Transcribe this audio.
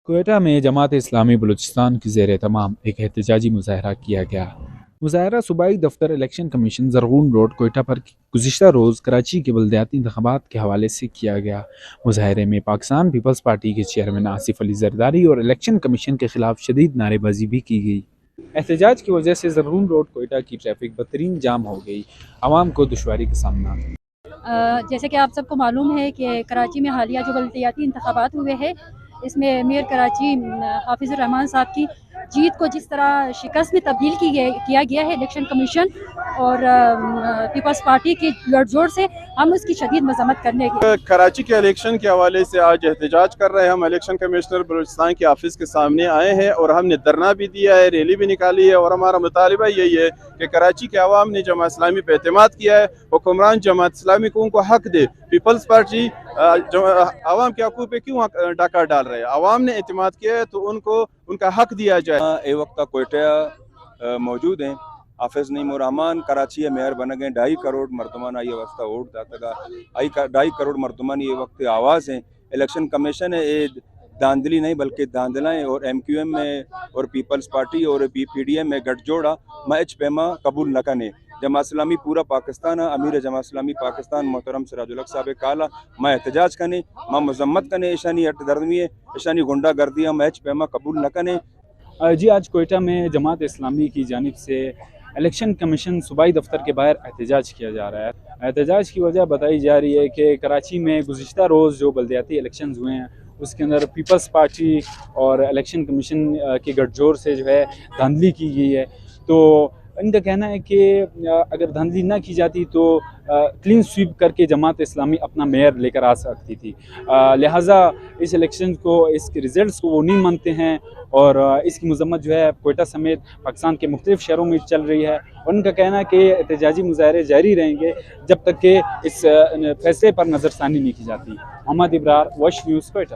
कोयटा में जमात इस्लामी बलूचिस्तान की ज़ेर तमाम एक एहतजाजी मुजाहरा किया गया। मुजाहरा सूबाई दफ्तर इलेक्शन कमीशन ज़रगून रोड कोयटा पर गुज़िश्ता रोज़ कराची के बल्दियाती इंतखाबात के हवाले से किया गया। मुजाहरे में पाकिस्तान पीपल्स पार्टी के चेयरमैन आसिफ अली जरदारी और इलेक्शन कमीशन के खिलाफ शदीद नारेबाजी भी की गई। एहतजाज की वजह से ज़रगून रोड कोयटा की ट्रैफिक बदतरीन जाम हो गई। आवाम को दुश्वारी का सामना। जैसे कि आप सबको मालूम है कि कराची में हालिया जो बल्दियाती इंतखाबात हुए हैं, इसमें मेयर कराची हाफिज़ुर रहमान साहब की जीत को जिस तरह शिकस्त में तब्दील किया गया है इलेक्शन कमीशन और पीपल्स पार्टी की गठजोड़ से, हम उसकी शदीद मजम्मत करने की। कराची के इलेक्शन के हवाले से आज एहतजाज कर रहे हैं। हम इलेक्शन कमिश्नर बलूचिस्तान के ऑफिस के सामने आए हैं और हमने धरना भी दिया है, रैली भी निकाली है और हमारा मुतालिबा यही है कि कराची के अवाम ने जमात इस्लामी पे एतमाद किया है। हुक्मरान जमात इस्लामी को उनको हक दे। पीपल्स पार्टी आवाम के हकूक़ पे क्यों डाका डाल रहे हैं? आवाम ने एतमाद किया है तो उनको उनका हक दिया जाए। ए वक्त कोयटा मौजूद हैं। हाफिज़ नईमुर रहमान कराची मेयर बन गए। 2.5 करोड़ मरदमान आई अवस्था वोट दाता 2.5 करोड़ मरदमान ये वक्त आवाज़ हैं। इलेक्शन कमीशन है ये धांधली नहीं बल्कि धांधलाएँ और MQM में और पीपल्स पार्टी और PDM में गठजोड़ा मैच पेमा कबूल न कने। जमात इस्लामी पूरा पाकिस्तान अमीर जमात इस्लामी पाकिस्तान मोहतरम सिराजुल हक साहब काला मैं एहतजाज कने मैं मजम्मत कने ईशानी अटदरमी ईशानी गुंडा गर्दियाँ मैच पेमा कबूल न कने। जी, आज कोयटा में जमात इस्लामी की जानिब से इलेक्शन कमीशन सूबाई दफ्तर के बाहर एहतजाज किया जा रहा है। एहतजाज की वजह बताई जा रही है कि कराची में गुज़िश्ता रोज़ जो बल्दियाती इलेक्शंस हुए हैं उसके अंदर पीपल्स पार्टी और इलेक्शन कमीशन की गठजोड़ से जो है धांधली की गई है। तो इनका कहना है कि अगर धांधली ना की जाती तो क्लीन स्वीप करके जमात इस्लामी अपना मेयर लेकर आ सकती थी। लिहाजा इस इलेक्शन को, इसके रिज़ल्ट्स को वो नहीं मानते हैं और इसकी मजम्मत जो है कोयटा समेत पाकिस्तान के मुख्तलिफ शहरों में चल रही है। और उनका कहना है कि एहतजाजी मुजाहरे जारी रहेंगे जब तक कि इस फैसले पर नज़रसानी नहीं की जाती। मोहम्मद इब्रार, वश न्यूज़, कोयटा।